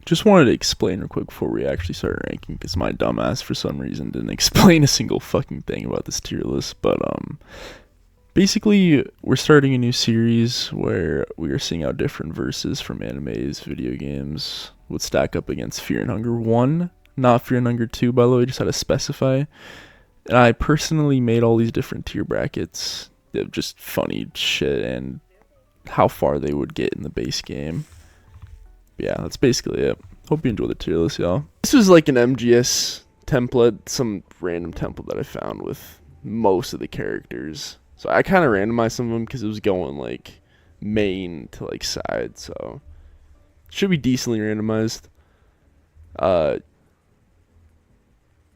Just wanted to explain real quick before we actually start ranking, because my dumbass for some reason didn't explain a single fucking thing about this tier list. But basically we're starting a new series where we are seeing how different verses from animes, video games would stack up against Fear and Hunger 1, not Fear and Hunger 2, by the way, just had to specify. And I personally made all these different tier brackets of just funny shit and how far they would get in the base game. Yeah, that's basically it. Hope you enjoy the tier list, y'all. This was like an MGS template, some random template that I found with most of the characters. So I kind of randomized some of them because it was going like main to like side, so should be decently randomized.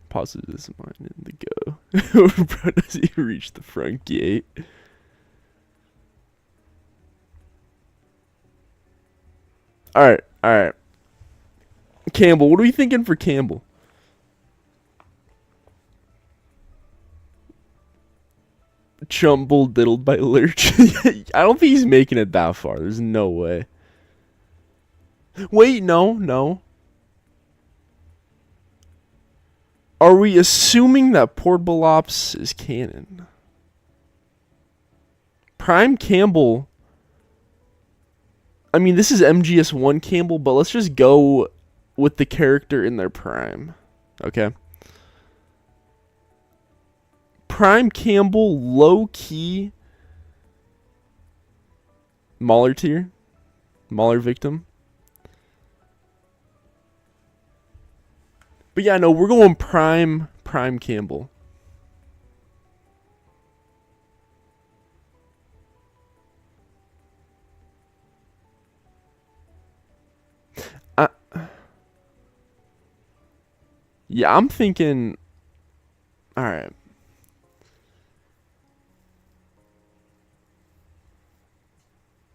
Positive is mine in the go. Bro, does he reach the front gate? Alright. Campbell, what are we thinking for Campbell? Chumble diddled by Lurch. I don't think he's making it that far. There's no way. Wait, no. Are we assuming that Portable Ops is canon? Prime Campbell. I mean, this is MGS1 Campbell, but let's just go with the character in their prime. Okay? Prime Campbell, low-key Mauler tier. Mauler victim. But yeah, no, we're going Prime Campbell. Yeah, I'm thinking... Alright.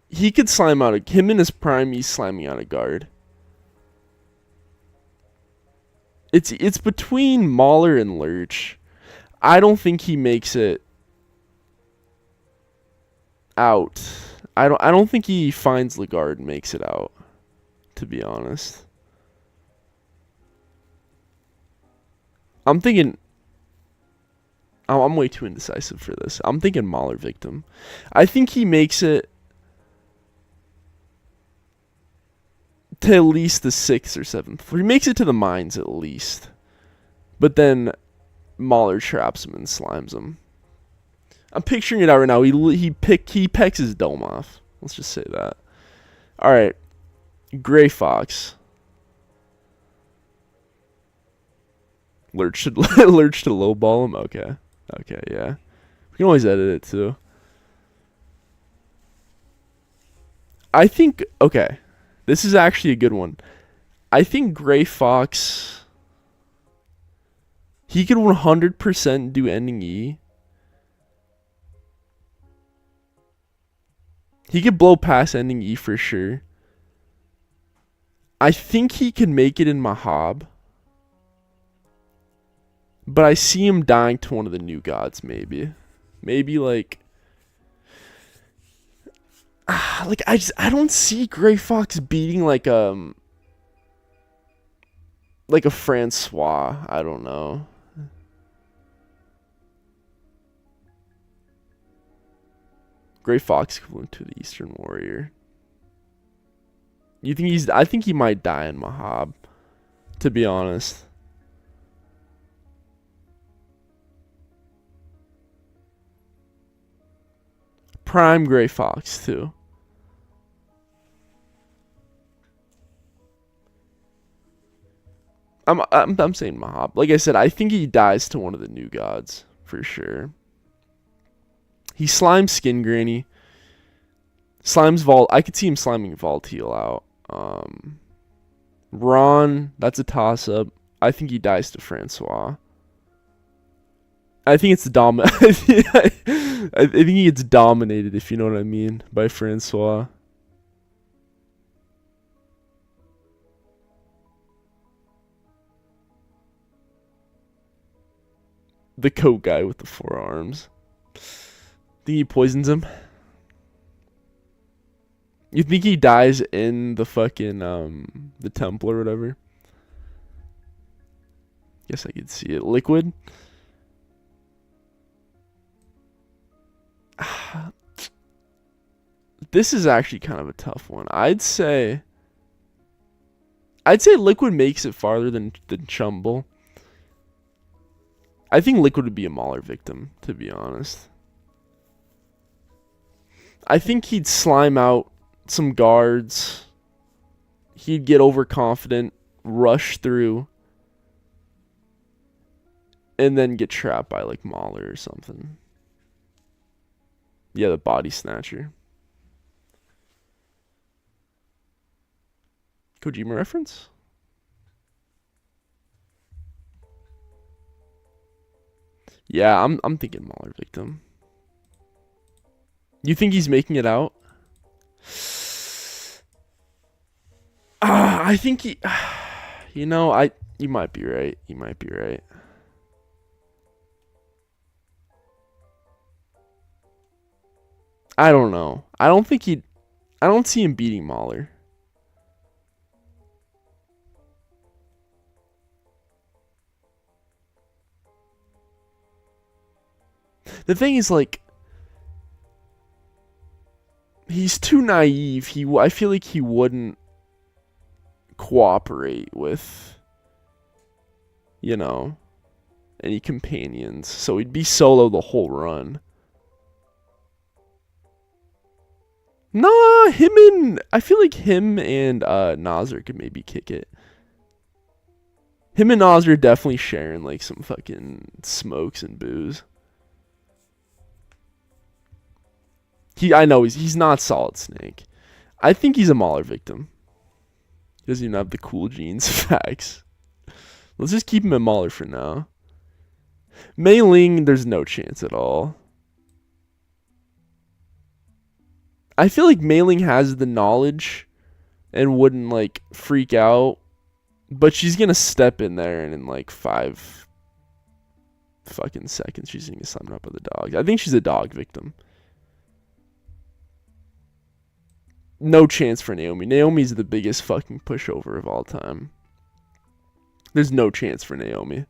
He could slime out of... Him in his prime, he's slamming out of guard. It's between Mauler and Lurch. I don't think he makes it out. I don't think he finds Lagarde and makes it out, to be honest. I'm thinking... I'm way too indecisive for this. I'm thinking Mauler victim. I think he makes it to at least the 6th or 7th. He makes it to the mines at least. But then Mauler traps him and slimes him. I'm picturing it out right now. He pecks his dome off. Let's just say that. Alright. Gray Fox. Lurch to lowball him? Okay, yeah. We can always edit it too. I think... Okay. This is actually a good one. I think Gray Fox... He could 100% do ending E. He could blow past ending E for sure. I think he can make it in Mahab. But I see him dying to one of the new gods, maybe. Maybe like... I don't see Gray Fox beating like a Francois. I don't know. Gray Fox equivalent to the Eastern Warrior. You think he's... I think he might die in Mahab, to be honest. Prime Gray Fox too. I'm saying Mahab. Like I said, I think he dies to one of the new gods for sure. He slimes Skin Granny. Slimes Vault. I could see him sliming Volteal out. Ron, that's a toss up. I think he dies to Francois. I think it's the I think he gets dominated, if you know what I mean, by Francois. The coat guy with the 4 arms. Think he poisons him? You think he dies in the fucking the temple or whatever? Guess I could see it. Liquid. This is actually kind of a tough one. I'd say Liquid makes it farther than Chumble. I think Liquid would be a Mauler victim, to be honest. I think he'd slime out some guards. He'd get overconfident, rush through, and then get trapped by like Mauler or something. Yeah, the body snatcher. Kojima reference? Yeah, I'm thinking Mauler victim. You think he's making it out? I think he. You know, you might be right. You might be right. I don't know. I don't see him beating Mauler. The thing is, like, he's too naive. I feel like he wouldn't cooperate with, any companions. So he'd be solo the whole run. Nah, I feel like him and Nazir could maybe kick it. Him and Nazir are definitely sharing like some fucking smokes and booze. I know he's not Solid Snake. I think he's a Mauler victim. He doesn't even have the cool genes. Facts. Let's just keep him at Mauler for now. Mei Ling, there's no chance at all. I feel like Mei Ling has the knowledge and wouldn't like freak out, but she's gonna step in there and in like 5 fucking seconds she's gonna summon up with the dogs. I think she's a dog victim. No chance for Naomi. Naomi's the biggest fucking pushover of all time. There's no chance for Naomi.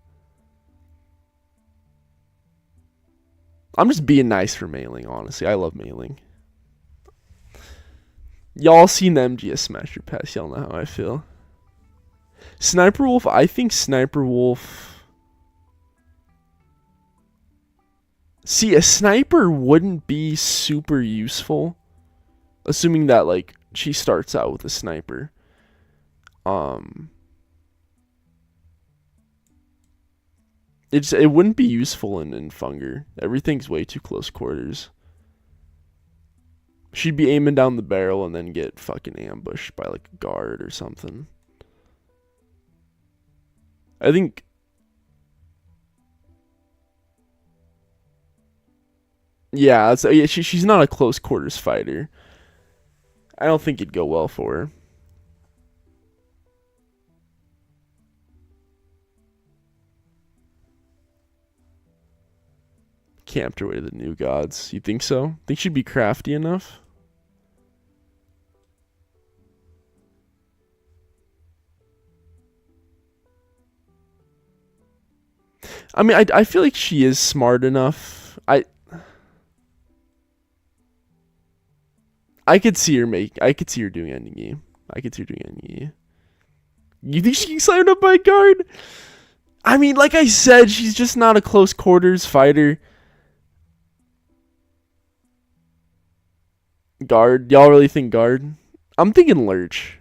I'm just being nice for Mei Ling, honestly. I love Mei Ling. Y'all seen the MGS Smasher Pass. Y'all know how I feel. Sniper Wolf. I think Sniper Wolf... See, a sniper wouldn't be super useful. Assuming that, like, she starts out with a sniper. It wouldn't be useful in Funger. Everything's way too close quarters. She'd be aiming down the barrel and then get fucking ambushed by, like, a guard or something. I think... Yeah, she's not a close quarters fighter. I don't think it'd go well for her. Camped her way to the new gods. You think so? Think she'd be crafty enough? I mean, I feel like she is smart enough. I could see her doing ending E. You think she can sign up by a guard? I mean, like I said, she's just not a close quarters fighter. Guard? Y'all really think guard? I'm thinking Lurch.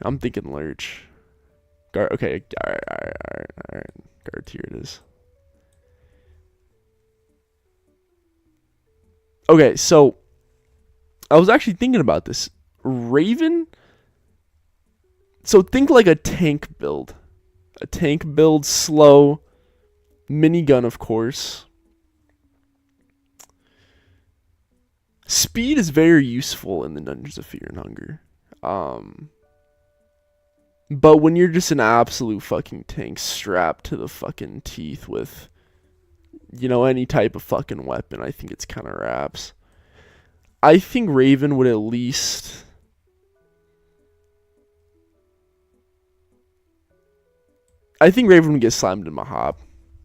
Guard. Okay. Alright. Guard, here it is. Okay, so I was actually thinking about this. Raven. So think like a tank build. Slow. Minigun, of course. Speed is very useful in the Dungeons of Fear and Hunger. But when you're just an absolute fucking tank strapped to the fucking teeth with, any type of fucking weapon, I think it's kind of raps. I think Raven would at least I think Raven would get slammed in my hob.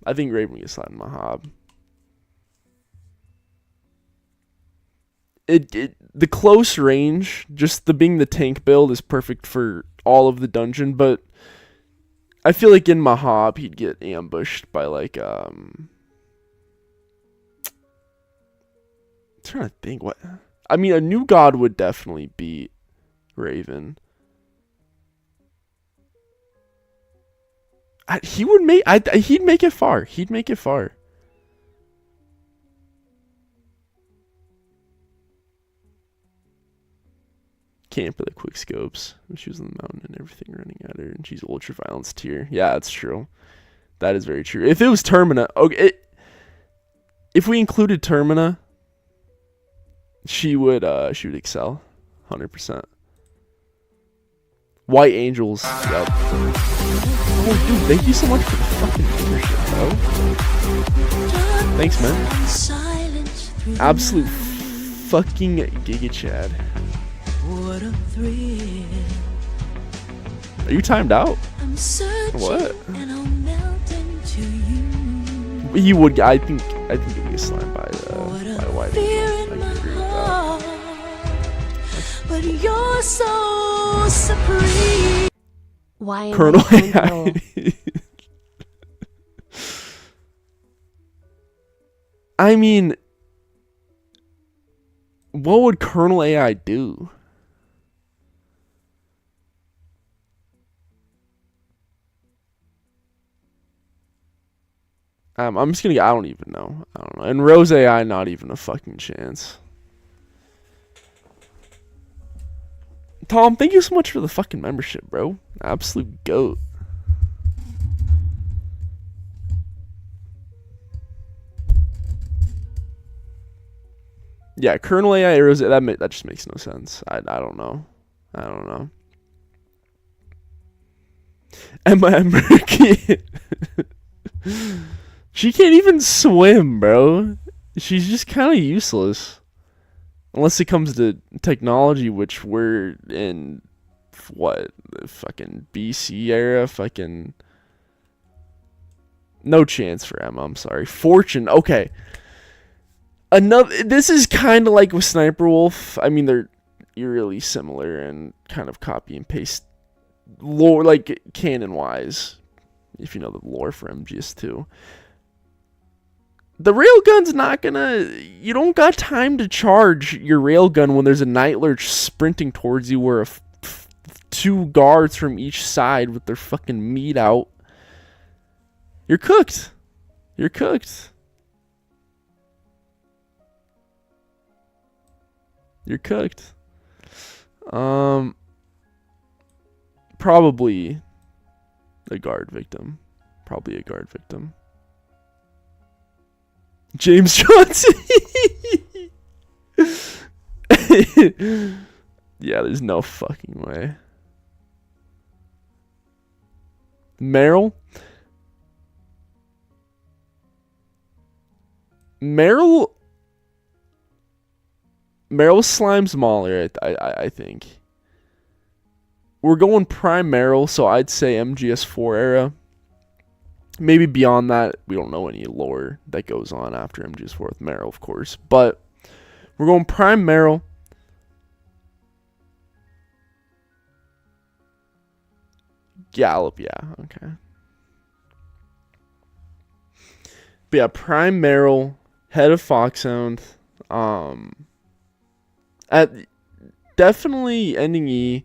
I think Raven would get slammed in my hob. The close range, just the being the tank build is perfect for all of the dungeon, but I feel like in Mahab he'd get ambushed by like I'm trying to think what I mean a new god would definitely beat Raven. He'd make it far. He'd make it far. Can't play the quick scopes. She was in the mountain and everything running at her, and she's ultra violence tier. Yeah, that's true. That is very true. If it was Termina, okay, if we included Termina, she would excel, 100%. White Angels. Yep. Oh, dude, thank you so much for the fucking membership, bro. Thanks, man. Absolute fucking Giga Chad. What a thrill. Are you timed out? What? He would. I think he would get slammed by White Angel. I can agree with that. But you're so supreme. Why Colonel AI? I mean, what would Colonel AI do? I'm just gonna. I don't even know. I don't know. And Rose AI, not even a fucking chance. Tom, thank you so much for the fucking membership, bro. Absolute goat. Yeah, Colonel AI Rose. That just makes no sense. I don't know. I don't know. Emma Murky. She can't even swim, bro. She's just kind of useless. Unless it comes to technology, which we're in, what, the fucking BC era? Fucking... No chance for Emma, I'm sorry. Fortune, okay. This is kind of like with Sniper Wolf. I mean, they're eerily similar and kind of copy and paste lore, like canon-wise, if you know the lore for MGS2. The railgun's not gonna... You don't got time to charge your railgun when there's a Night Lurch sprinting towards you where two guards from each side with their fucking meat out. You're cooked. You're cooked. You're cooked. Probably a guard victim. Probably a guard victim. James Johnson. Yeah, there's no fucking way. Meryl Slime's Mauler, I think. We're going prime Meryl, so I'd say MGS4 era. Maybe beyond that, we don't know any lore that goes on after MGS4 with Meryl, of course. But we're going prime Meryl. Gallop, yeah, okay. But yeah, prime Meryl, head of Foxhound. At definitely ending E.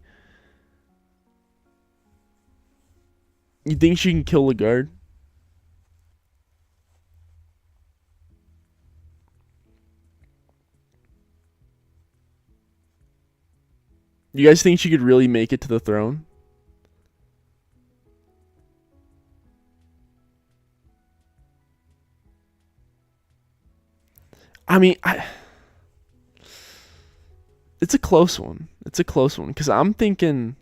You think she can kill the guard? You guys think she could really make it to the throne? I mean, it's a close one. It's a close one. Because I'm thinking...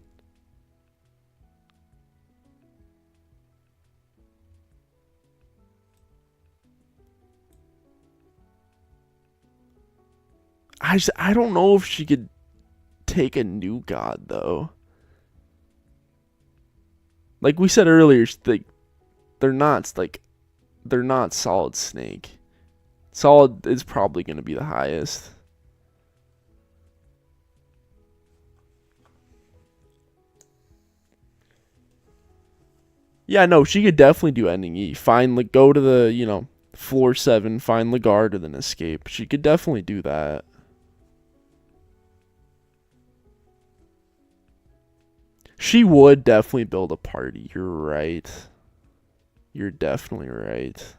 I don't know if she could take a new god, though. Like we said earlier, they're not they're not Solid Snake. Solid is probably going to be the highest. Yeah, no, she could definitely do ending E. Go to the, floor 7, find Lagarde, and then escape. She could definitely do that. She would definitely build a party. You're right. You're definitely right.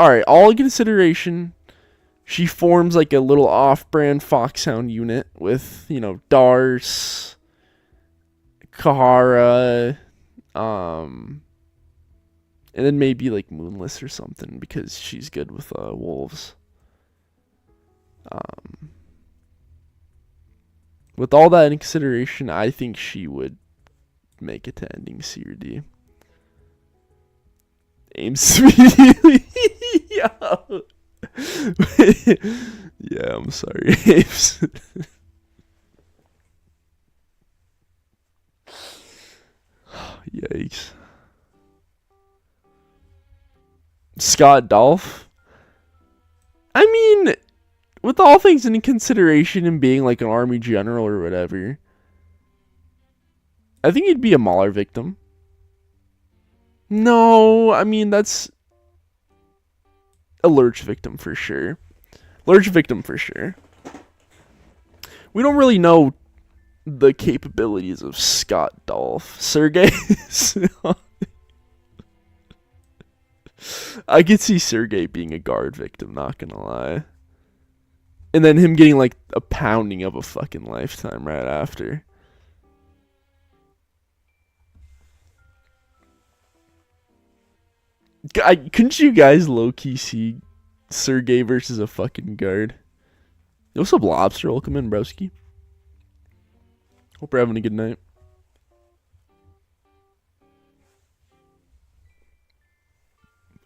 Alright, all in consideration, she forms like a little off-brand Foxhound unit with, Darce, Kahara, and then maybe like Moonless or something because she's good with wolves. With all that in consideration, I think she would make it to ending C or D. Aim speedy. Yo. Yeah, I'm sorry, Apes. Yikes. Scott Dolph? I mean, with all things in consideration and being like an army general or whatever, I think he'd be a Mauler victim. No, I mean, that's a Lurch victim for sure. Lurch victim for sure. We don't really know the capabilities of Scott Dolph. Sergey? I could see Sergey being a guard victim, not gonna lie. And then him getting like a pounding of a fucking lifetime right after. Couldn't you guys low-key see Sergey versus a fucking guard? Yo, what's up, Lobster? Welcome in, broski. Hope you're having a good night.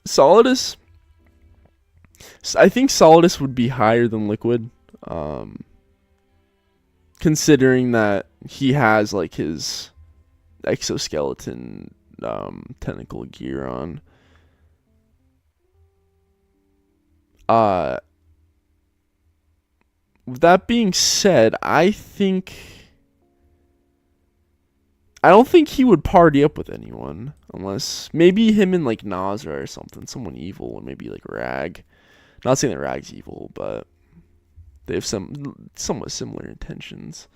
Solidus? I think Solidus would be higher than Liquid. Considering that he has like his exoskeleton tentacle gear on. With that being said, I don't think he would party up with anyone. Unless, maybe him and like Nazra or something. Someone evil, or maybe like Rag. Not saying that Rag's evil, but they have some somewhat similar intentions.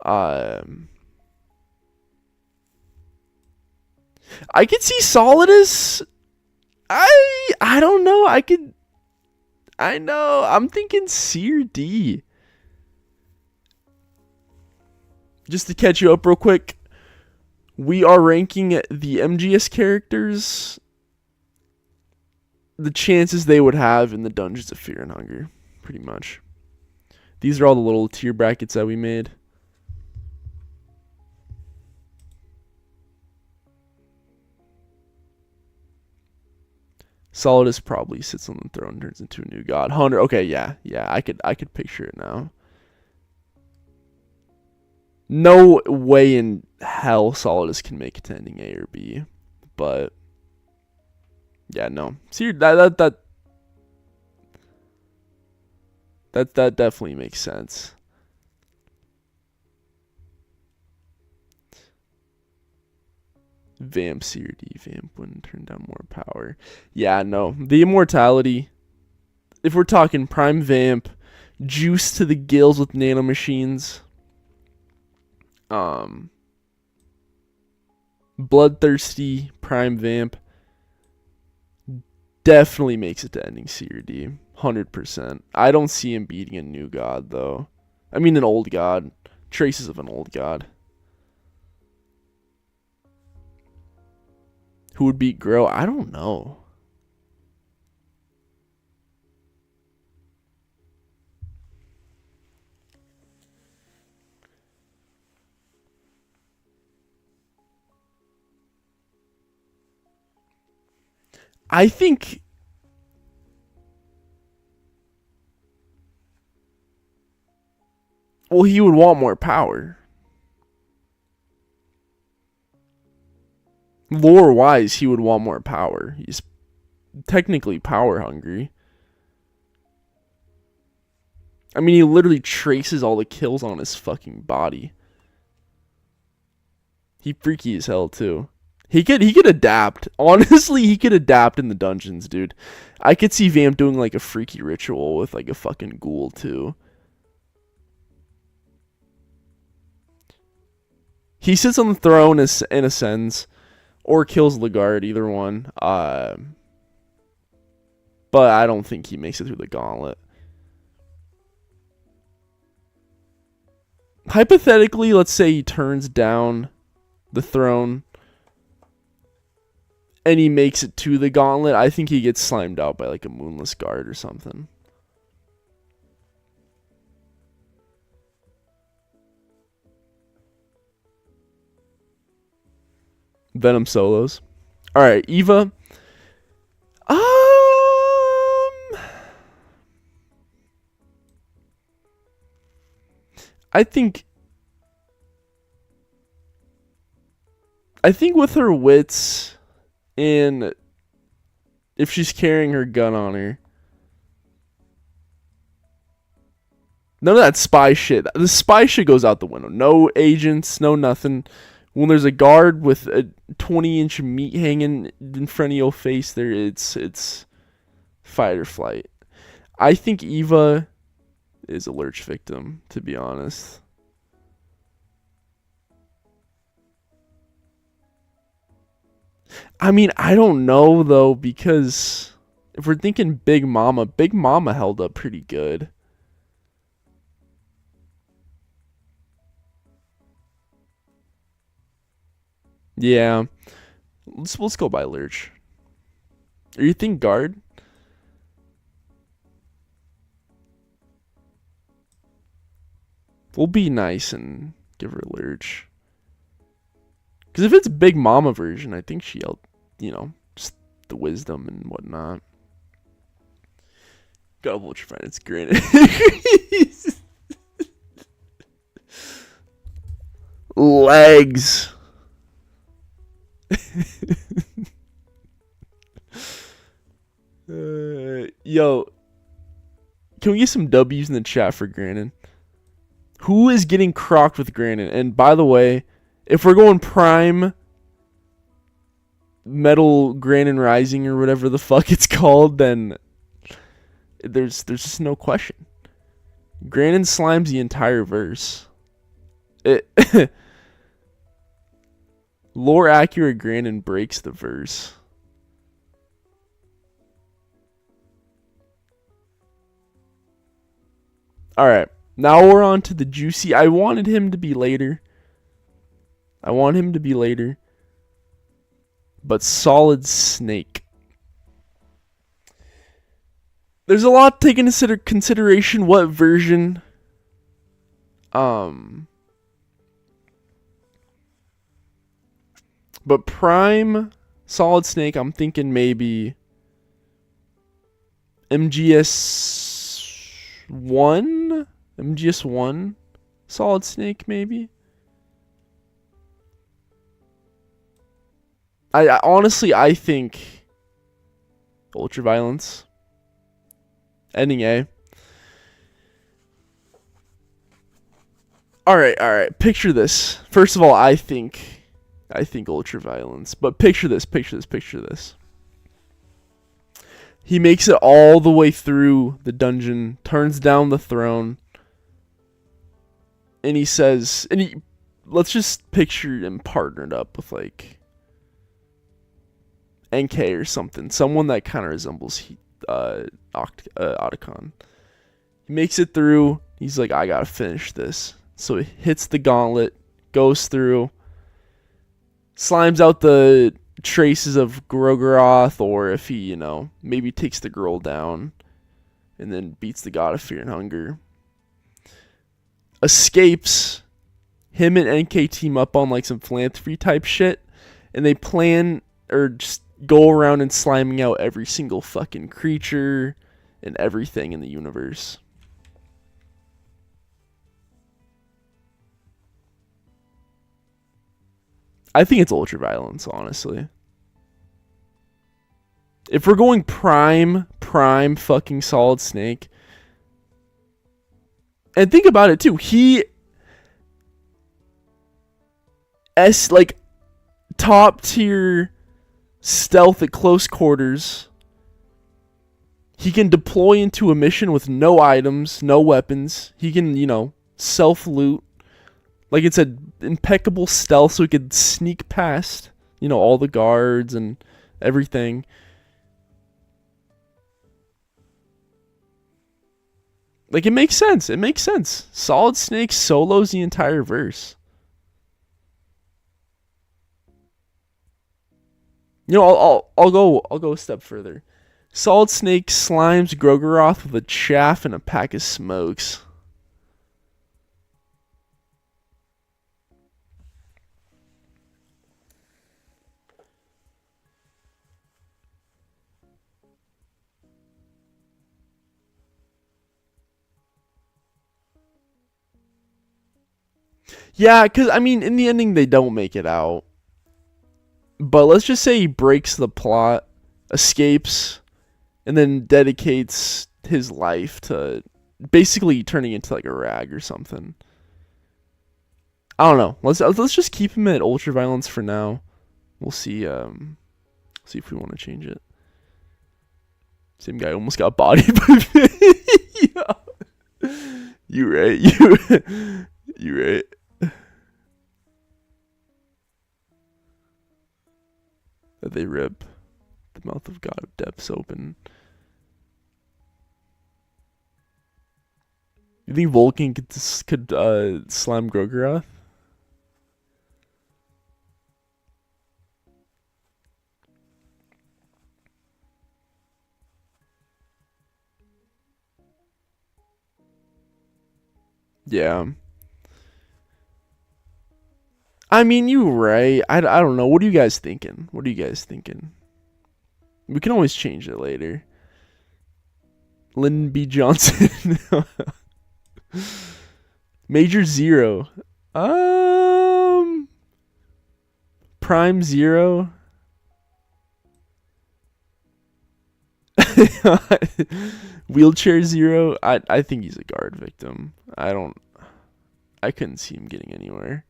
I could see Solidus. I don't know. I know. I'm thinking C or D. Just to catch you up real quick, we are ranking the MGS characters, the chances they would have in the Dungeons of Fear and Hunger, pretty much. These are all the little tier brackets that we made. Solidus probably sits on the throne and turns into a new god. Hunter, okay, yeah, I could picture it now. No way in hell Solidus can make it to ending A or B, but yeah, no. See, that definitely makes sense. Vamp C or D. Vamp wouldn't turn down more power. Yeah, no. The immortality, if we're talking prime Vamp, juice to the gills with nanomachines, bloodthirsty prime Vamp, definitely makes it to ending C or D. 100%. I don't see him beating a new god, though. I mean, an old god. Traces of an old god. Who would beat Grow? I don't know. I think well, he would want more power. Lore wise, he would want more power. He's technically power hungry. I mean, he literally traces all the kills on his fucking body. He freaky as hell too. He could adapt. Honestly, he could adapt in the dungeons, dude. I could see Vamp doing like a freaky ritual with like a fucking ghoul too. He sits on the throne and ascends, or kills Legard, either one. But I don't think he makes it through the gauntlet. Hypothetically, let's say he turns down the throne and he makes it to the gauntlet. I think he gets slimed out by like a moonless guard or something. Venom solos. All right, Eva. I think with her wits and if she's carrying her gun on her, none of that spy shit. The spy shit goes out the window. No agents, no nothing. When there's a guard with a 20-inch meat hanging in front of your face, there it's fight or flight. I think Eva is a lurch victim, to be honest. I mean, I don't know though, because if we're thinking Big Mama held up pretty good. Yeah. Let's go by Lurch. Or you think guard? We'll be nice and give her Lurch. Because if it's Big Mama version, I think she'll, just the wisdom and whatnot. Gotta hold your friend, it's granted. Legs. Yo, can we get some W's in the chat for Granin? Who is getting crocked with Granin? And by the way, if we're going prime metal Granin Rising or whatever the fuck it's called, then there's just no question. Granin slimes the entire verse. Lore accurate Granin breaks the verse. Alright, now we're on to the juicy. I wanted him to be later. But Solid Snake. There's a lot to take into consideration what version. But Prime Solid Snake, I'm thinking maybe MGS1 Solid Snake maybe. I honestly think Ultraviolence ending A. All right. Picture this. First of all, I think Ultraviolence, but picture this. He makes it all the way through the dungeon, turns down the throne, and he says, let's just picture him partnered up with like NK or something, someone that kind of resembles Otacon. He makes it through. He's like, I gotta finish this. So he hits the gauntlet, goes through, slimes out the traces of Grogaroth, or if he, maybe takes the girl down and then beats the god of fear and hunger. Escapes. Him and NK team up on like some philanthropy type shit, and they plan or just go around and sliming out every single fucking creature and everything in the universe. I think it's ultraviolence, honestly. If we're going prime fucking Solid Snake. And think about it too. Like top tier stealth at close quarters. He can deploy into a mission with no items, no weapons. He can, self-loot. Like it said, impeccable stealth so he could sneak past, all the guards and everything. Like, it makes sense. It makes sense. Solid Snake solos the entire verse. I'll go a step further. Solid Snake slimes Grogeroth with a chaff and a pack of smokes. Yeah, because, in the ending, they don't make it out. But let's just say he breaks the plot, escapes, and then dedicates his life to basically turning into, like, a rag or something. I don't know. Let's just keep him at ultraviolence for now. We'll see if we want to change it. Same guy almost got bodied by yeah. You right. You right. That they rip the mouth of God of depths open. You think Vulcan could slam Grogeroth? Yeah. You're right. I don't know. What are you guys thinking? We can always change it later. Lyndon B. Johnson. Major Zero. Prime Zero. Wheelchair Zero. I think he's a guard victim. I couldn't see him getting anywhere.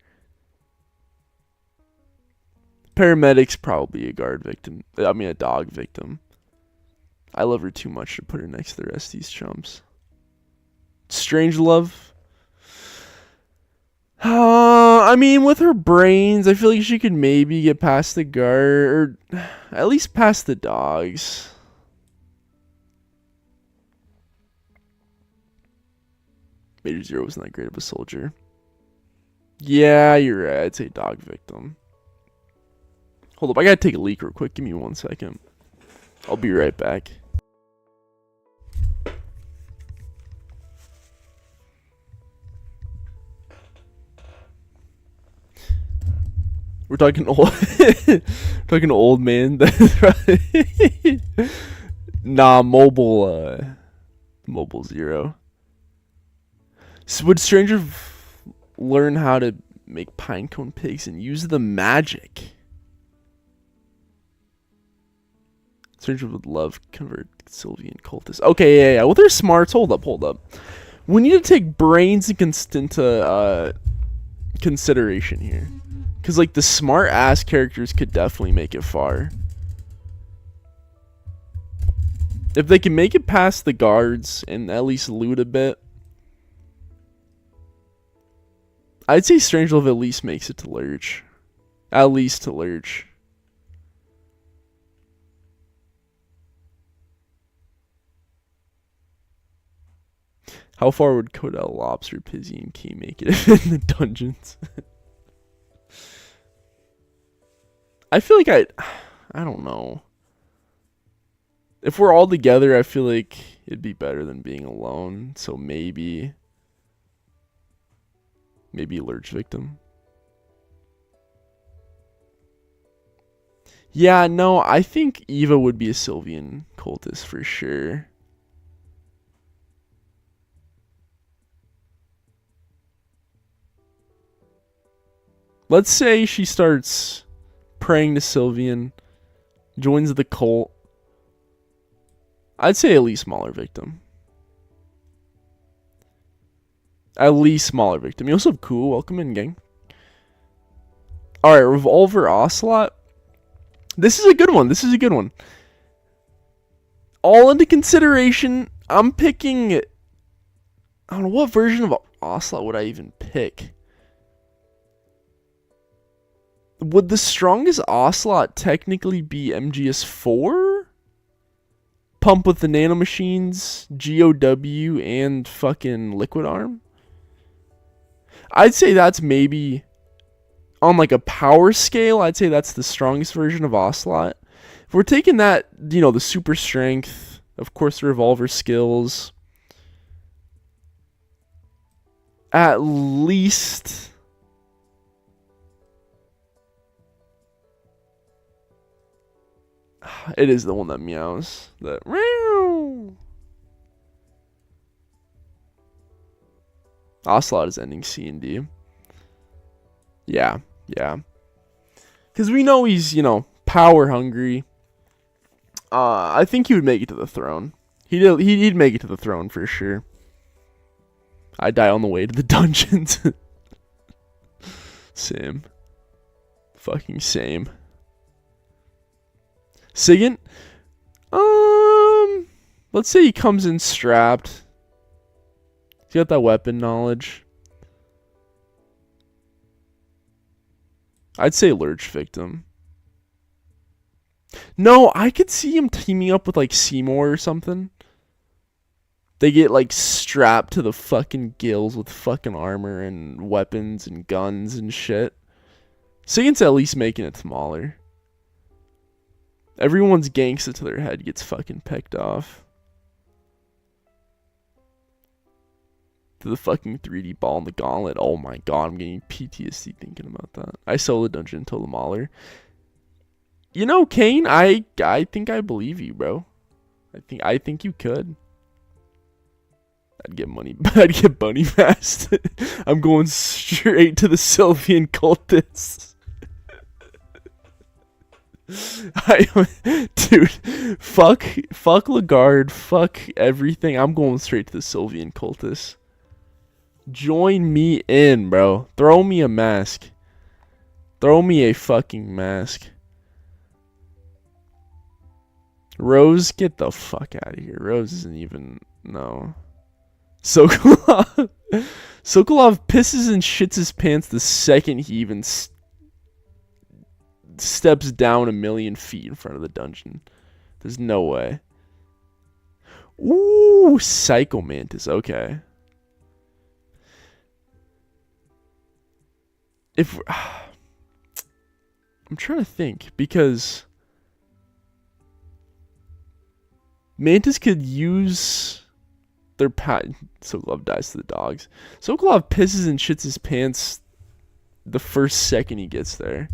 Paramedic's probably a guard victim. A dog victim. I love her too much to put her next to the rest of these chumps. Strangelove. With her brains, I feel like she could maybe get past the guard, or at least past the dogs. Major Zero wasn't that great of a soldier. Yeah, you're right. I'd say dog victim. Hold up, I gotta take a leak real quick. Give me 1 second. I'll be right back. We're talking old, talking old man. Nah, mobile Zero. So would Stranger learn how to make pinecone pigs and use the magic? Stranger would love convert Sylvian cultists. Okay, yeah. Well, they're smarts. Hold up. We need to take brains into consideration here. Because, like, the smart-ass characters could definitely make it far. If they can make it past the guards and at least loot a bit, I'd say Strangelove at least makes it to Lurch. At least to Lurch. How far would Codell, Lobster, Pizzy, and Key make it in the dungeons? I feel like I don't know. If we're all together, I feel like it'd be better than being alone. So maybe Lurch victim. Yeah, no, I think Eva would be a Sylvian cultist for sure. Let's say she starts praying to Sylvian, joins the cult. I'd say at least smaller victim. At least smaller victim. You also have Cool. Welcome in, gang. Alright, Revolver Ocelot. This is a good one. This is a good one. All into consideration, I'm picking... I don't know, what version of Ocelot would I even pick? Would the strongest Ocelot technically be MGS4? Pump with the nanomachines, GOW, and fucking Liquid Arm? I'd say that's maybe... On like a power scale, I'd say that's the strongest version of Ocelot. If we're taking that, you know, the super strength, of course the revolver skills, at least it is the one that meows. That Ocelot is ending C and D. Yeah. Because we know he's, you know, power hungry. I think he would make it to the throne. He'd make it to the throne for sure. I die on the way to the dungeons. Same. Fucking same. Sigint? Let's say he comes in strapped. He's got that weapon knowledge. I'd say Lurch victim. No, I could see him teaming up with like Seymour or something. They get like strapped to the fucking gills with fucking armor and weapons and guns and shit. Sigint's at least making it smaller. Everyone's gangsta to their head gets fucking pecked off. To the fucking 3D ball in the gauntlet. Oh my god, I'm getting PTSD thinking about that. I solo dungeon until the Mauler. You know, Kane, I think I believe you, bro. I think you could. I'd get money. I'd get bunny fast. I'm going straight to the Sylvian cultists. Dude, fuck Lagarde, fuck everything. I'm going straight to the Sylvian cultists. Join me in, bro. Throw me a mask. Throw me a fucking mask. Rose, get the fuck out of here. Rose isn't even... No. Sokolov. Sokolov pisses and shits his pants the second he even steps down 1,000,000 feet in front of the dungeon. There's no way. Ooh, Psycho Mantis. Okay. If I'm trying to think, because Mantis could use their Sokolov dies to the dogs. Sokolov pisses and shits his pants the first second he gets there.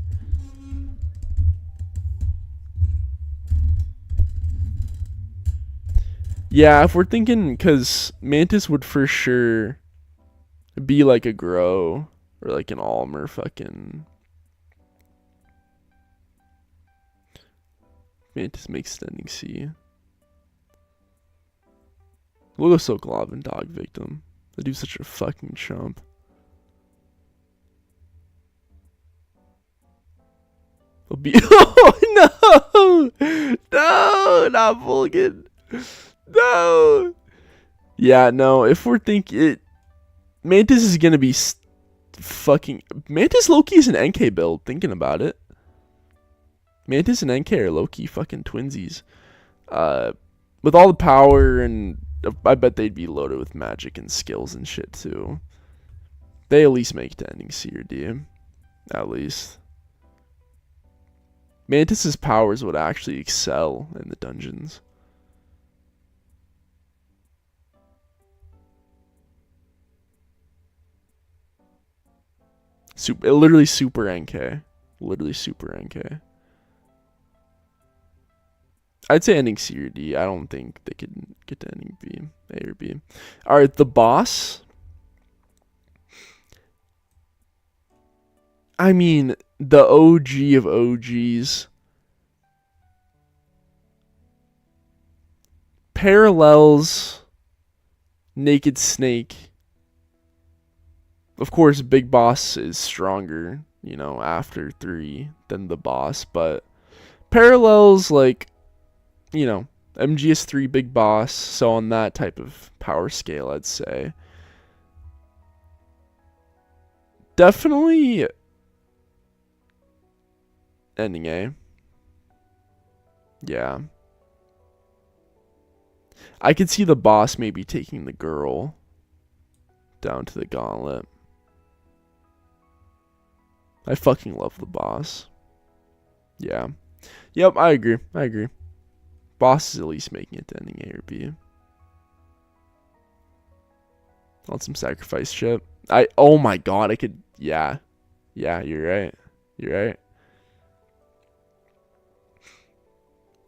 Yeah, if we're thinking, because Mantis would for sure be like a Grow. Or like an Alm or fucking... Mantis makes standing C. We'll go Sokolov and Dog Victim. They do such a fucking chump. It'll be... Oh no! No! Not Vulcan! No! Yeah, no, if we're thinking it... Mantis is gonna be... Fucking Mantis Loki is an NK build, thinking about it. Mantis and NK are Loki fucking twinsies. With all the power, and I bet they'd be loaded with magic and skills and shit too. They at least make it to ending C or D. At least. Mantis's powers would actually excel in the dungeons. Literally super NK. Literally super NK. I'd say ending C or D. I don't think they could get to ending B, A or B. Alright, the boss. I mean, the OG of OGs. Parallels Naked Snake. Of course, Big Boss is stronger, after 3 than the boss, but parallels, like, MGS3 Big Boss, so on that type of power scale, I'd say. Definitely ending A. Yeah. I could see the boss maybe taking the girl down to the gauntlet. I fucking love the boss. Yeah. Yep, I agree. Boss is at least making it to ending A or B. On some sacrifice shit. Oh my god, I could, yeah. Yeah, you're right.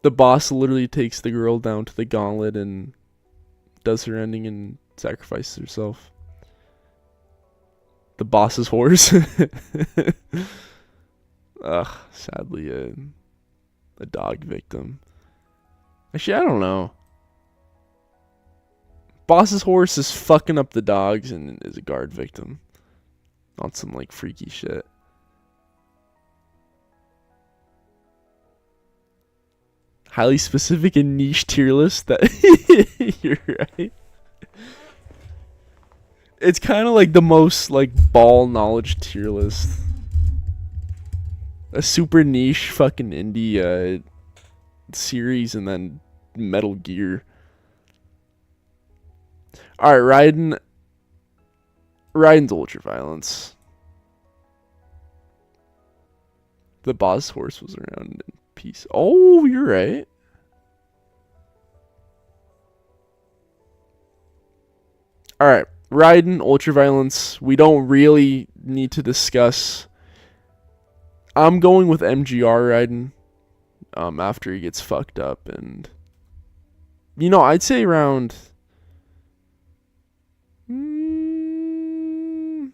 The boss literally takes the girl down to the gauntlet and does her ending and sacrifices herself. The boss's horse. Ugh, sadly a dog victim. Actually, I don't know. Boss's horse is fucking up the dogs and is a guard victim. On some like freaky shit. Highly specific and niche tier list. That you're right. It's kind of like the most like ball knowledge tier list. A super niche fucking indie series and then Metal Gear. Alright, Raiden's Ultraviolence. The boss horse was around in peace. Oh, you're right. Alright, Raiden, Ultraviolence. We don't really need to discuss. I'm going with MGR Raiden. After he gets fucked up and I'd say around I'm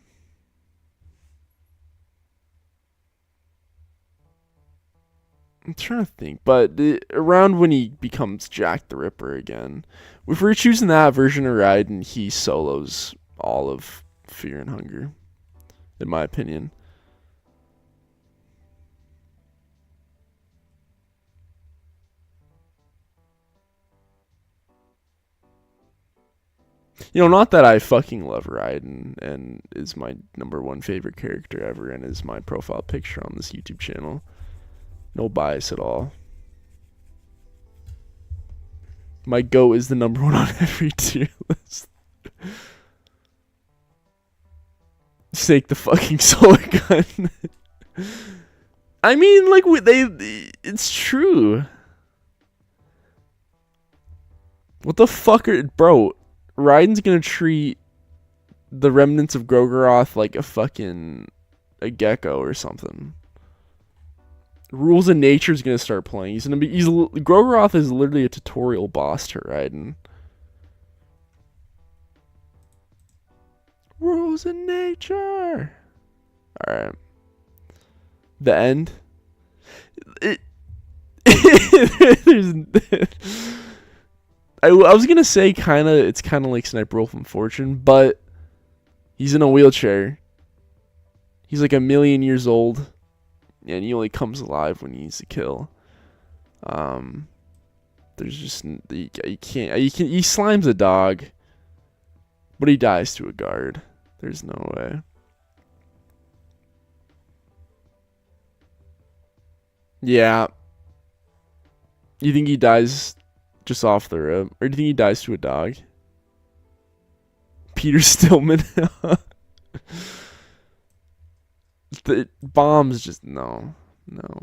trying to think, but around when he becomes Jack the Ripper again. If we're choosing that version of Raiden, he solos all of Fear and Hunger, in my opinion. Not that I fucking love Raiden and is my #1 favorite character ever and is my profile picture on this YouTube channel. No bias at all. My GOAT is the #1 on every tier list. Snake the fucking solar gun. I mean, like, it's true. What the fuck bro, Raiden's gonna treat the remnants of Grogaroth like a gecko or something. Rules of Nature is gonna start playing. Grogaroth is literally a tutorial boss to Raiden. Rules of Nature. All right. The end. I was gonna say it's kind of like Sniper Wolf from Fortune, but he's in a wheelchair. He's like 1,000,000 years old, and he only comes alive when he needs to kill. There's just he slimes a dog, but he dies to a guard. There's no way. Yeah. You think he dies just off the rip? Or do you think he dies to a dog? Peter Stillman. The bombs just... No,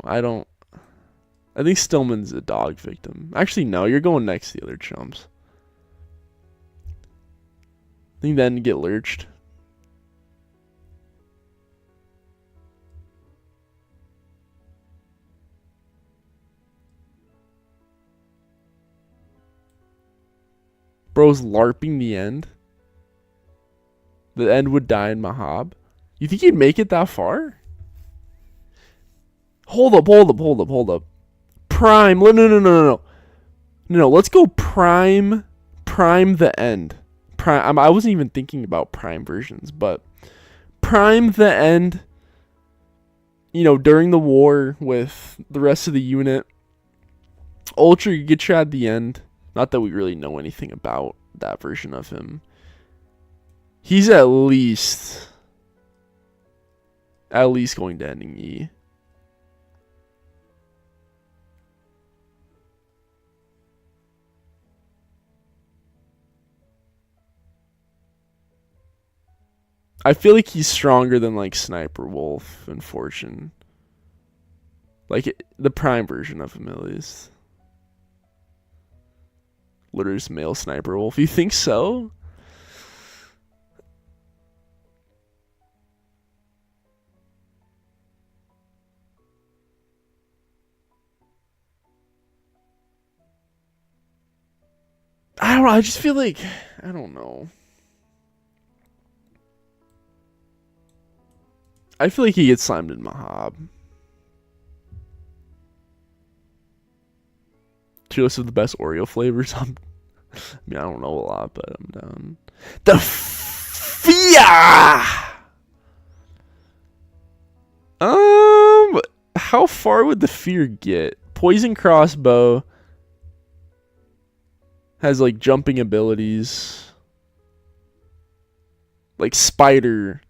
I don't... I think Stillman's a dog victim. Actually, no, you're going next to the other chumps. I think then get lurched. Bro's LARPing the end. The end would die in Mahab. You think he'd make it that far? Hold up, hold up, hold up, hold up. Prime. No, no, no, no, no, no. No, let's go prime. Prime the end. Prime. I wasn't even thinking about prime versions, but prime the end. You know, during the war with the rest of the unit. Ultra, you get you at the end. Not that we really know anything about that version of him. He's at least going to ending E. I feel like he's stronger than like Sniper Wolf and Fortune. Like the prime version of him at least. Literally male Sniper Wolf. You think so? I don't know. I just feel like I don't know. I feel like he gets slimed in Mahab. Tier list of the best Oreo flavors. I mean, I don't know a lot, but I'm down. The Fia. How far would the Fear get? Poison Crossbow has like jumping abilities, like spider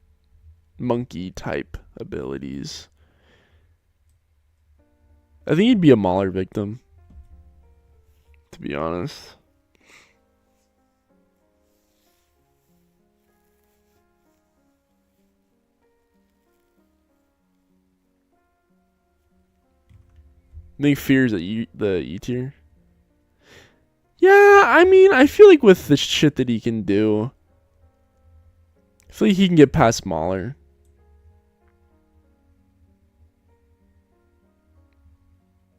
monkey type abilities. I think he'd be a Mauler victim, to be honest. I think Fear's at the E tier. Yeah, I mean, I feel like with the shit that he can do, I feel like he can get past Mauler.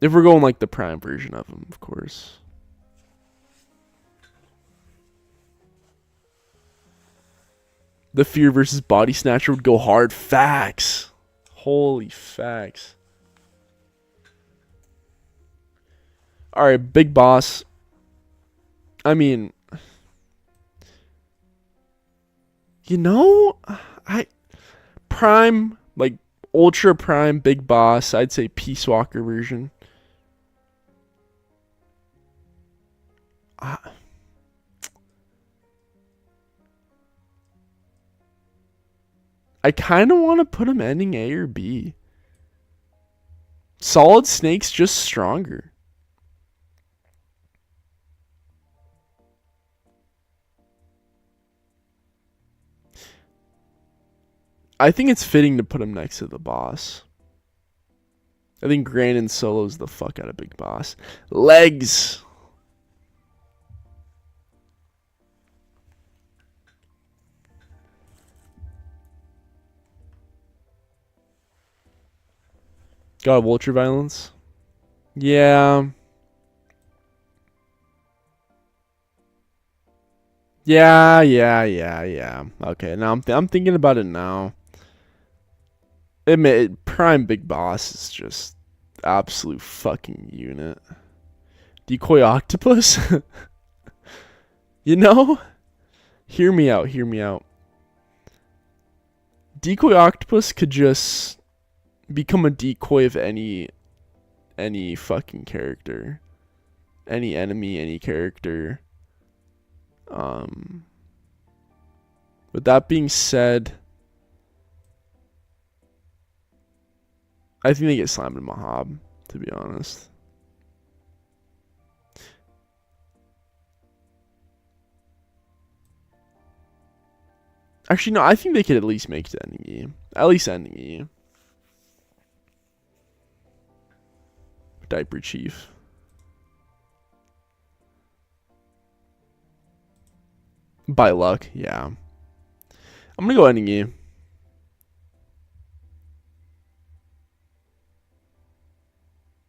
If we're going like the prime version of him, of course. The Fear versus Body Snatcher would go hard. Facts. Holy facts. Alright, Big Boss. I mean, you know, Prime, like Ultra Prime Big Boss, I'd say Peace Walker version. I kind of want to put him ending A or B. Solid Snake's just stronger. I think it's fitting to put him next to the boss. I think Grandin solos the fuck out of Big Boss. Legs. God of Ultra Violence. Yeah. Yeah. Okay, now I'm thinking about it now. Admit Prime Big Boss is just absolute fucking unit. Decoy Octopus? You know? Hear me out. Decoy Octopus could just become a decoy of any fucking character. Any enemy, any character. With that being said, I think they get slammed in Mahab, to be honest. Actually, no, I think they could at least make it to ending E. At least ending E. Diaper Chief. By luck, yeah. I'm gonna go ending E.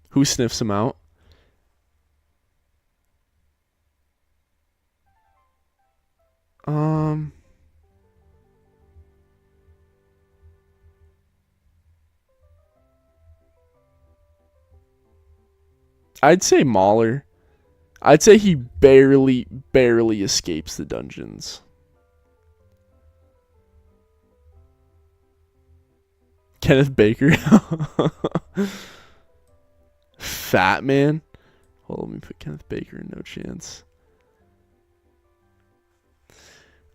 Who sniffs him out? I'd say Mahler. I'd say he barely escapes the dungeons. Kenneth Baker. Fat Man. Hold on, let me put Kenneth Baker in no chance.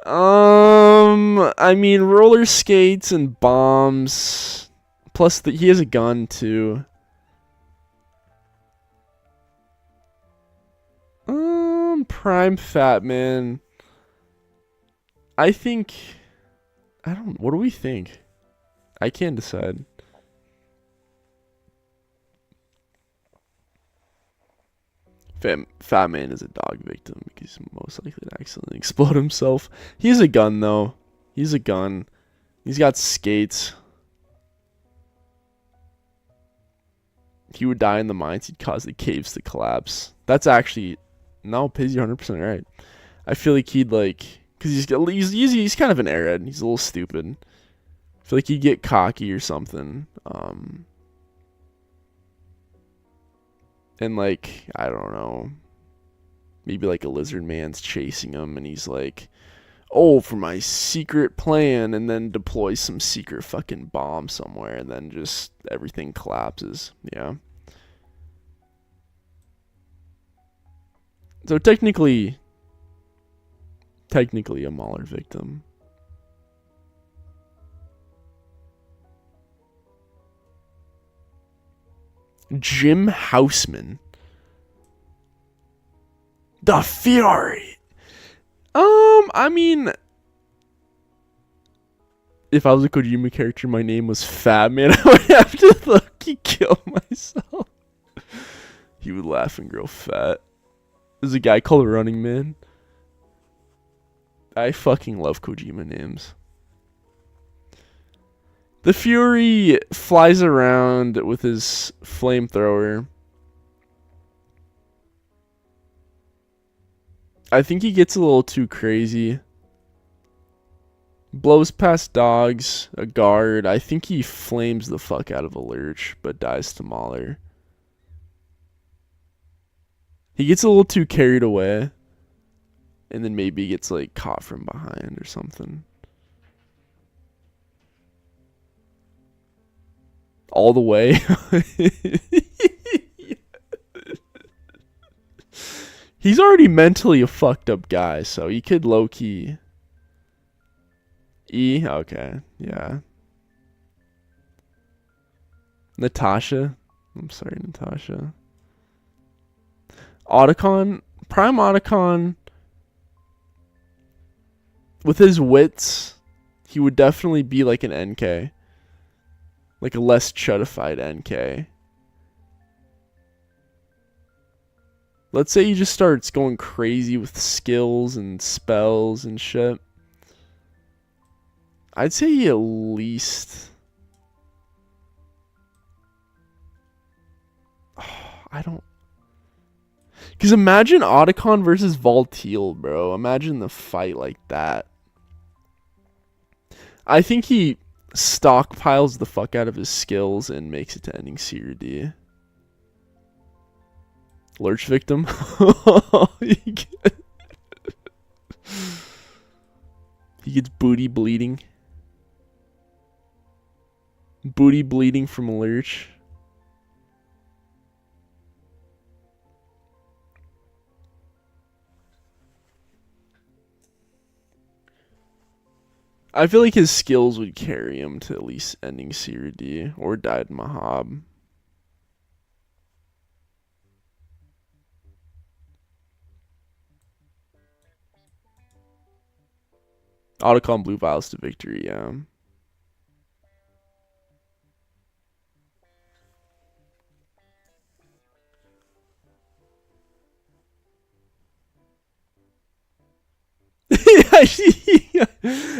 I mean, roller skates and bombs. Plus, he has a gun too. Prime Fat Man. I think. I don't. What do we think? I can't decide. Fat Man is a dog victim because he's most likely to accidentally explode himself. He has a gun though. He's a gun. He's got skates. He would die in the mines. He'd cause the caves to collapse. That's actually no, Pizzy 100% right. I feel like he'd like because he's kind of an airhead. He's a little stupid. I feel like he'd get cocky or something. And like, I don't know, maybe like a lizard man's chasing him and he's like, oh, for my secret plan, and then deploys some secret fucking bomb somewhere and then just everything collapses. Yeah. So technically a Mahler victim. Jim Houseman. The Fury. I mean, if I was a Kojima character, my name was Fat Man, I would have to lucky kill myself. He would laugh and grow fat. There's a guy called Running Man. I fucking love Kojima names. The Fury flies around with his flamethrower. I think he gets a little too crazy. Blows past dogs, a guard. I think he flames the fuck out of a lurch, but dies to Mahler. He gets a little too carried away. And then maybe gets like caught from behind or something. All the way. He's already mentally a fucked up guy, so he could low-key. E? Okay, yeah. Natasha. I'm sorry, Natasha. Otacon. Prime Otacon. With his wits, he would definitely be like an NK. Like a less chuddified NK. Let's say he just starts going crazy with skills and spells and shit. I'd say he at least... I don't... Because imagine Otacon versus Volteal, bro. Imagine the fight like that. I think he stockpiles the fuck out of his skills and makes it to ending C or D. Lurch victim. He gets booty bleeding. Booty bleeding from a lurch. I feel like his skills would carry him to at least ending C or D, or died Mahab. Otacon Blue Vials to victory, yeah.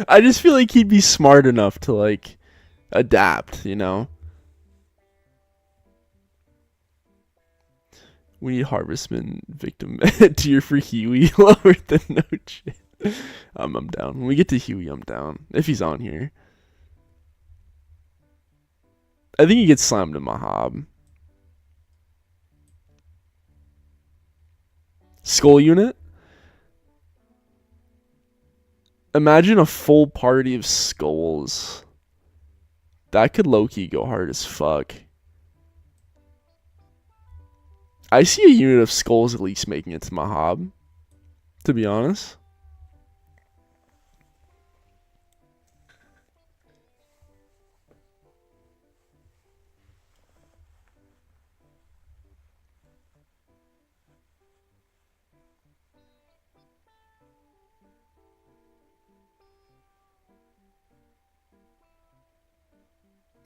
I just feel like he'd be smart enough to like adapt, you know. We need Harvestman victim tier for Huey lower than no shit. I'm down. When we get to Huey, I'm down. If he's on here. I think he gets slammed in Mahab. Skull unit? Imagine a full party of skulls. That could low-key go hard as fuck. I see a unit of skulls at least making it to my hob, to be honest.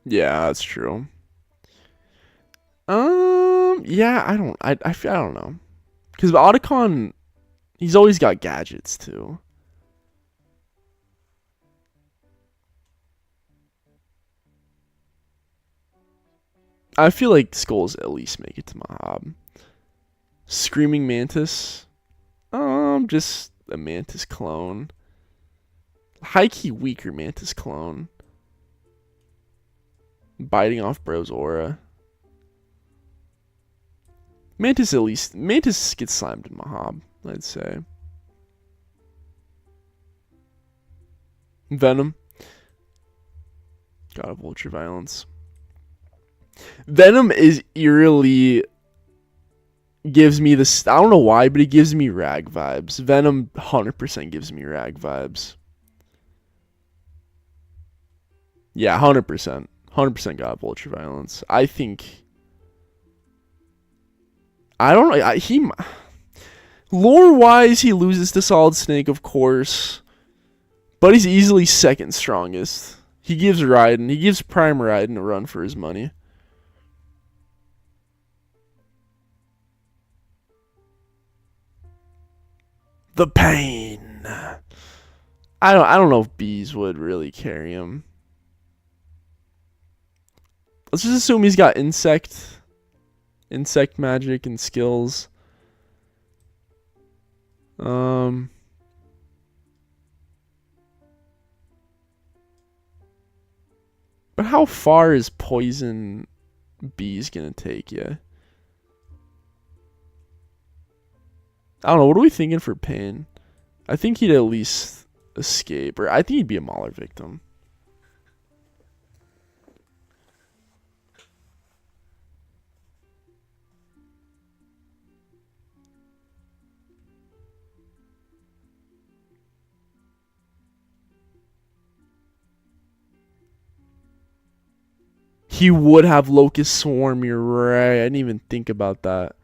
Yeah, that's true. Yeah, I don't know. Because Otacon, he's always got gadgets too. I feel like skulls at least make it to my hob. Screaming Mantis, just a Mantis clone. High key weaker Mantis clone. Biting off Bro's aura. Mantis gets slimed in my hob, I'd say. Venom. God of Ultra Violence. Venom is eerily gives me this. I don't know why, but it gives me Rag vibes. Venom 100% gives me Rag vibes. Yeah, 100%. 100% God of Ultra Violence. I think. I don't know. He. Lore wise, he loses to Solid Snake, of course. But he's easily second strongest. He gives Prime Raiden a run for his money. The pain. I don't know if bees would really carry him. Let's just assume he's got insect magic and skills. But how far is poison bees gonna take you? I don't know. What are we thinking for pain? I think he'd at least escape, or I think he'd be a Mauler victim. He would have Locust Swarm. You're right. I didn't even think about that.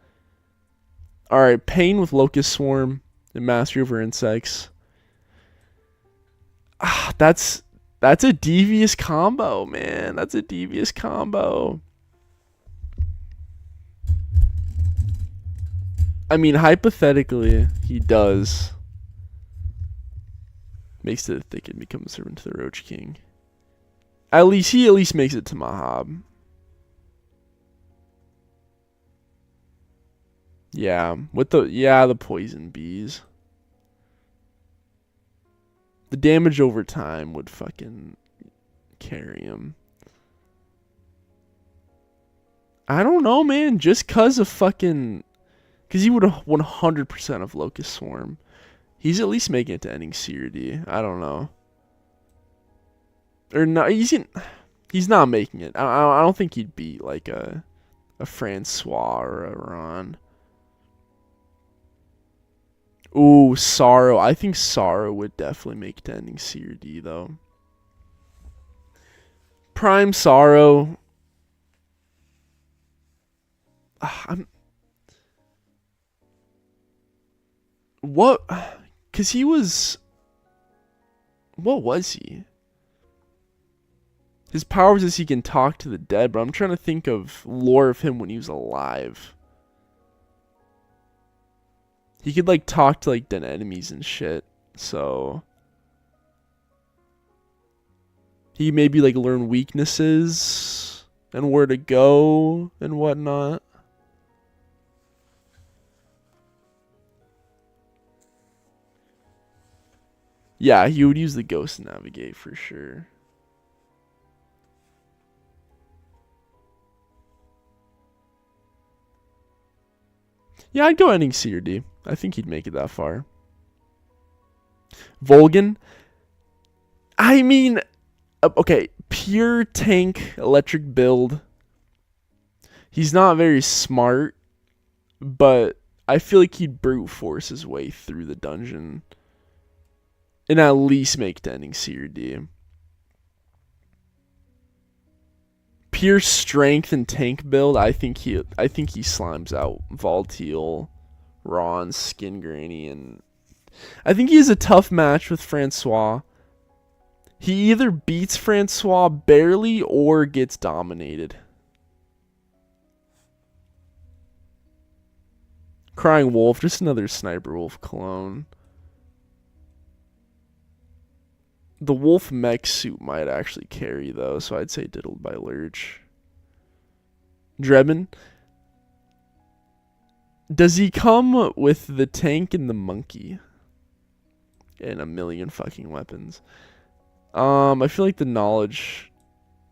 All right, Pain with Locust Swarm and Mastery over Insects. That's a devious combo, man. That's a devious combo. I mean, hypothetically, he does. Makes it a thicket and becomes servant to the Roach King. He at least makes it to my hob. Yeah, with the poison bees. The damage over time would fucking carry him. I don't know, man. Just cause he would 100% of Locust Swarm. He's at least making it to ending CRD. I don't know. Or no, he's not making it. I don't think he'd beat like a Francois or a Ron. Ooh, Sorrow. I think Sorrow would definitely make it to ending CRD though. Prime Sorrow. What? Because he was. What was he? His powers is he can talk to the dead, but I'm trying to think of lore of him when he was alive. He could like talk to like dead enemies and shit, so he maybe like learn weaknesses and where to go and whatnot. Yeah, he would use the Ghost Navigate for sure. Yeah, I'd go ending C or D. I think he'd make it that far. Volgan. I mean, okay, pure tank electric build. He's not very smart, but I feel like he'd brute force his way through the dungeon and at least make it to ending C or D. Pure strength and tank build, I think he slimes out Volteal, Ron, Skin Granny, and I think he has a tough match with Francois. He either beats Francois barely or gets dominated. Crying Wolf, just another Sniper Wolf clone. The Wolf mech suit might actually carry, though, so I'd say diddled by Lurch. Drebin. Does he come with the tank and the monkey? And a million fucking weapons. I feel like the knowledge...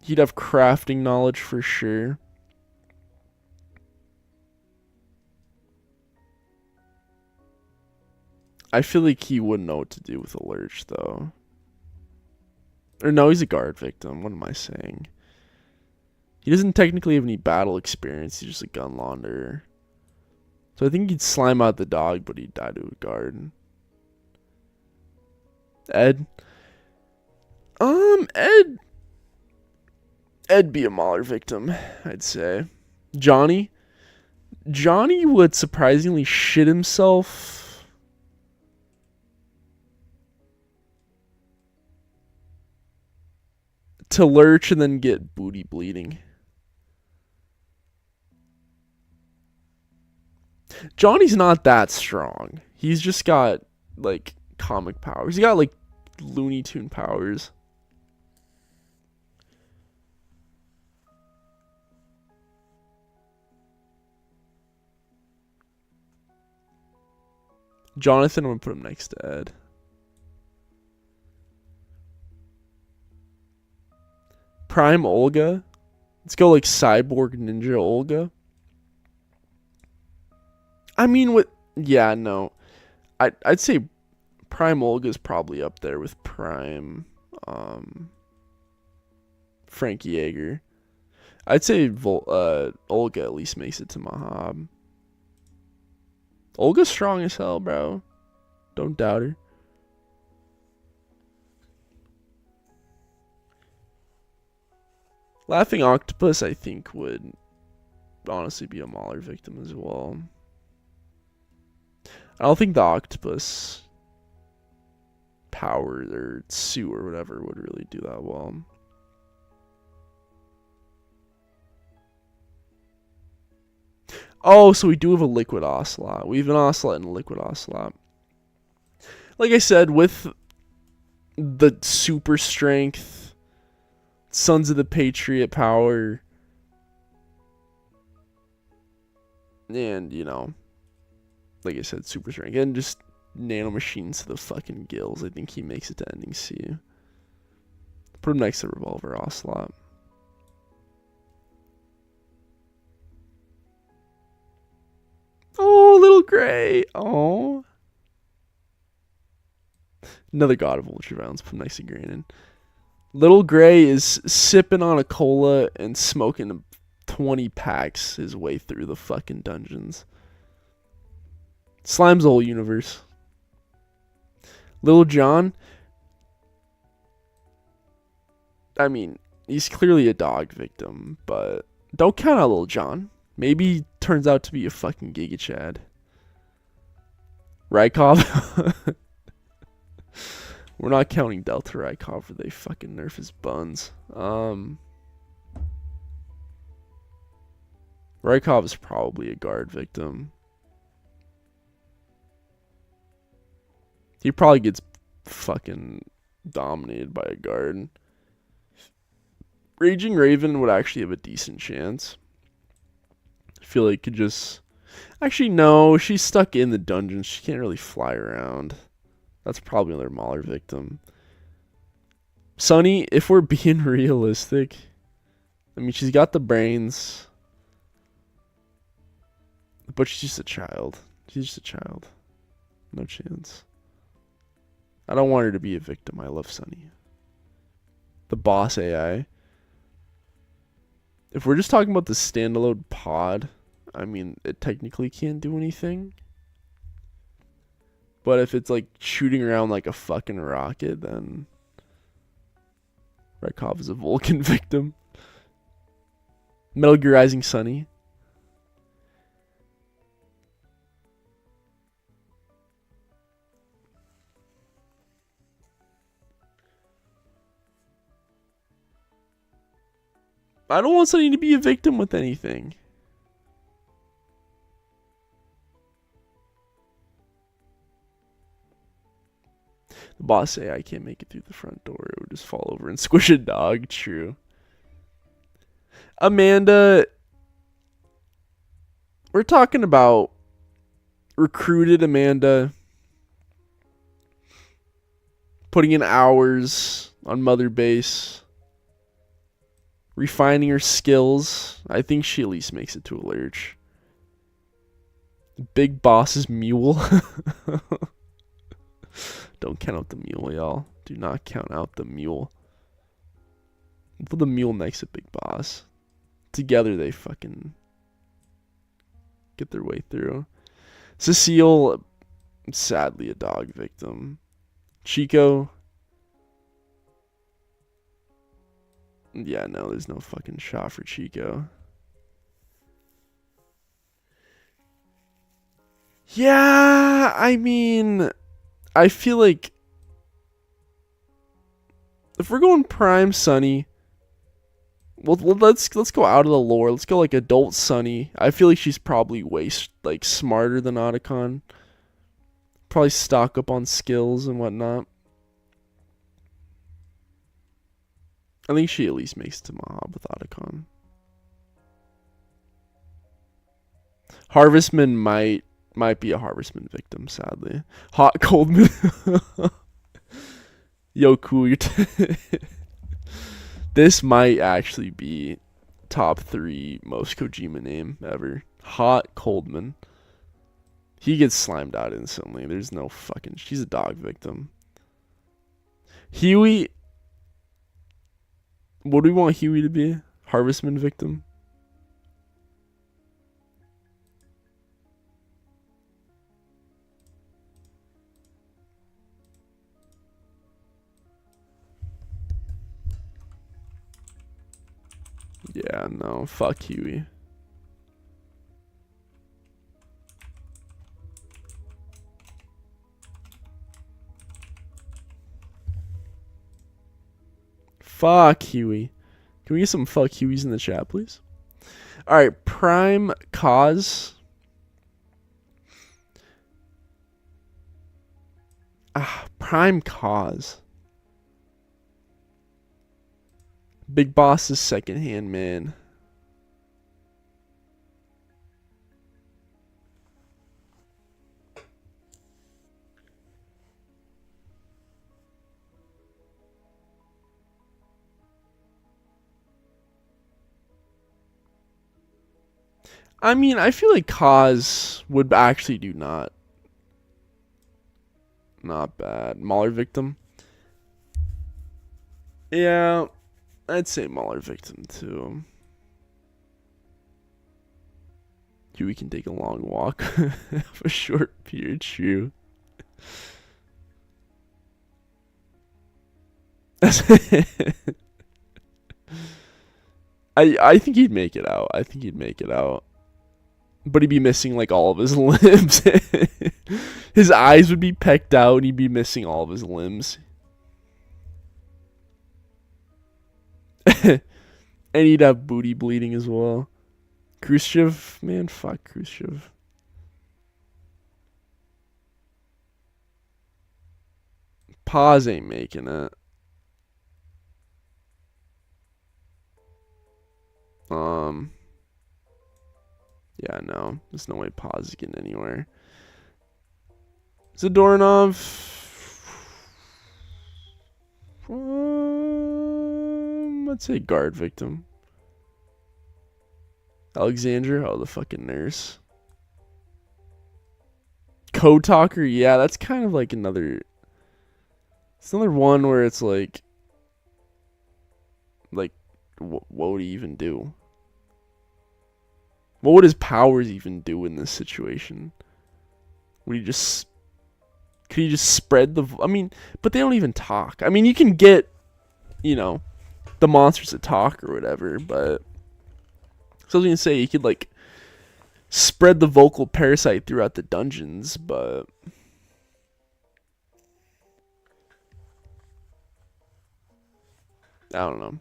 He'd have crafting knowledge for sure. I feel like he wouldn't know what to do with a Lurch, though. Or no, he's a guard victim. What am I saying? He doesn't technically have any battle experience. He's just a gun launderer. So I think he'd slime out the dog, but he'd die to a guard. Ed. Ed'd be a Mauler victim, I'd say. Johnny. Johnny would surprisingly shit himself to Lurch and then get booty bleeding. Johnny's not that strong. He's just got, like, comic powers. He got, like, Looney Tune powers. Jonathan, I'm going to put him next to Ed. Prime Olga. Let's go like Cyborg Ninja Olga. I mean, no. I'd say Prime Olga's probably up there with Prime Frankie Yeager. I'd say Olga at least makes it to Mahab. Olga's strong as hell, bro. Don't doubt her. Laughing Octopus, I think, would honestly be a Mauler victim as well. I don't think the Octopus power or suit or whatever would really do that well. Oh, so we do have a Liquid Ocelot. We have an Ocelot and a Liquid Ocelot. Like I said, with the super strength, Sons of the Patriot power, and, you know, like I said, super strength, and just nanomachines to the fucking gills, I think he makes it to ending C. Put him next to Revolver Ocelot. Oh, Little Gray. Oh. Another God of Ultraviolence. Put him next to Granin. Little Gray is sipping on a cola and smoking 20 packs his way through the fucking dungeons. Slimes the whole universe. Little John. I mean, he's clearly a dog victim, but don't count out Little John. Maybe he turns out to be a fucking Giga Chad. Rykov. We're not counting Delta Rykov, or they fucking nerf his buns. Rykov is probably a guard victim. He probably gets fucking dominated by a guard. Raging Raven would actually have a decent chance. I feel like could just... Actually, no. She's stuck in the dungeon. She can't really fly around. That's probably another Mauler victim. Sunny, if we're being realistic... I mean, she's got the brains. But she's just a child. She's just a child. No chance. I don't want her to be a victim. I love Sunny. The boss AI. If we're just talking about the standalone pod, I mean, it technically can't do anything. But if it's like shooting around like a fucking rocket, then Rekov is a Vulcan victim. Metal Gear Rising Sunny. I don't want Sunny to be a victim with anything. The boss say I can't make it through the front door. It would just fall over and squish a dog. True. Amanda, we're talking about recruited Amanda putting in hours on Mother Base, refining her skills. I think she at least makes it to a lurch. Big Boss's mule. Don't count out the mule, y'all. Do not count out the mule. Put the mule next to Big Boss. Together they fucking get their way through. Cecile, sadly a dog victim. Chico. Yeah, no, there's no fucking shot for Chico. Yeah, I mean, I feel like if we're going prime Sunny, well, let's go out of the lore. Let's go like adult Sunny. I feel like she's probably way like smarter than Otacon. Probably stock up on skills and whatnot. I think she at least makes it to Mahab with Otacon. Harvestman might be a Harvestman victim, sadly. Hot Coldman. Yo, cool. This might actually be top 3 most Kojima name ever. Hot Coldman. He gets slimed out instantly. There's no fucking... She's a dog victim. Huey... What do we want Huey to be? Harvestman victim? Yeah, no. Fuck Huey. Fuck Huey. Can we get some fuck Hueys in the chat, please? Alright, Prime Cause. Prime Cause. Big Boss's second-hand man. I mean, I feel like Kaz would actually do not bad. Mauler victim. Yeah, I'd say Mauler victim too. Huey can take a long walk of a short period. True. I think he'd make it out. I think he'd make it out. But he'd be missing like all of his limbs. His eyes would be pecked out and he'd be missing all of his limbs. And he'd have booty bleeding as well. Khrushchev, man, fuck Khrushchev. Paz ain't making it. Yeah, no. There's no way Paz is getting anywhere. Zadornov. Let's say guard victim. Alexandra, oh, the fucking nurse. Code Talker, yeah, that's kind of like another. It's another one where it's like, what would he even do? What would his powers even do in this situation? Would he just could he just spread the? I mean, but they don't even talk. I mean, you can get, the monsters to talk or whatever, but so I was gonna say you could like spread the vocal parasite throughout the dungeons, but I don't know.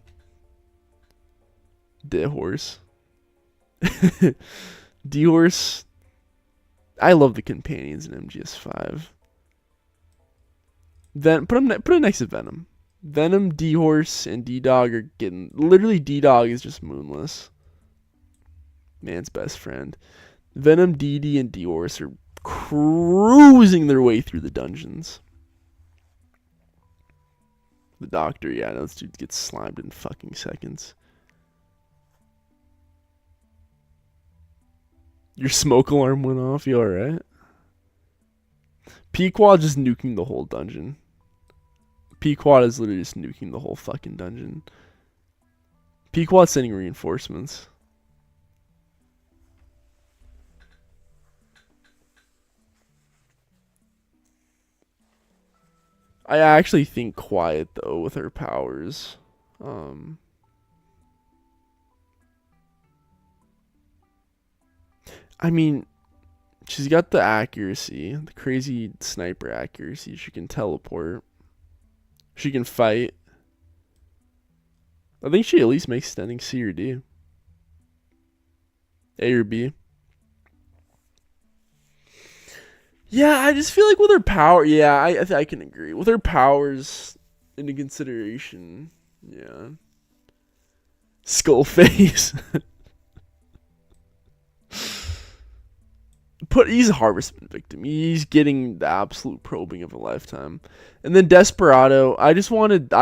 D-Horse. D-Horse. I love the companions in MGS5. Then put it next to Venom. Venom, D-Horse, and D-Dog are getting literally D-Dog is just moonless. Man's best friend. Venom, DD, and D-Horse are cruising their way through the dungeons. The Doctor, yeah, those dudes get slimed in fucking seconds. Your smoke alarm went off. You alright? Pequod just nuking the whole dungeon. Pequod is literally just nuking the whole fucking dungeon. Pequod sending reinforcements. I actually think Quiet though with her powers. I mean, she's got the accuracy, the crazy sniper accuracy. She can teleport. She can fight. I think she at least makes standing C or D. A or B. Yeah, I just feel like with her power, yeah, I can agree. With her powers into consideration, yeah. Skull face. He's a harvestman victim. He's getting the absolute probing of a lifetime. And then Desperado, I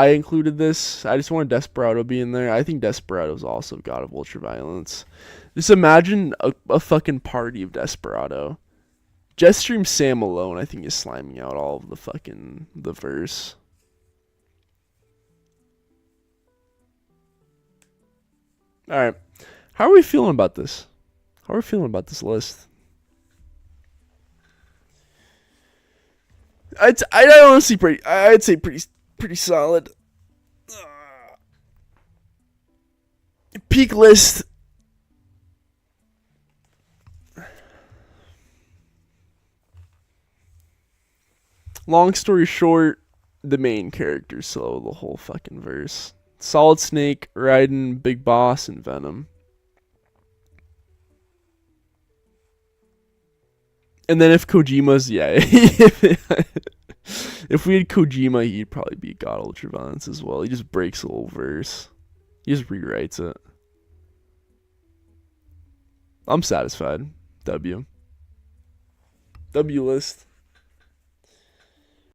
included this. I just wanted Desperado to be in there. I think Desperado's also God of Ultraviolence. Just imagine a fucking party of Desperado. Jetstream Sam alone, I think, is sliming out all of the verse. Alright. How are we feeling about this? How are we feeling about this list? I'd say pretty solid. Peak list. Long story short, the main characters solo the whole fucking verse. Solid Snake, Raiden, Big Boss, and Venom. And then if Kojima's, yeah, if we had Kojima, he'd probably be God Ultraviolence as well. He just breaks the whole verse. He just rewrites it. I'm satisfied. W list.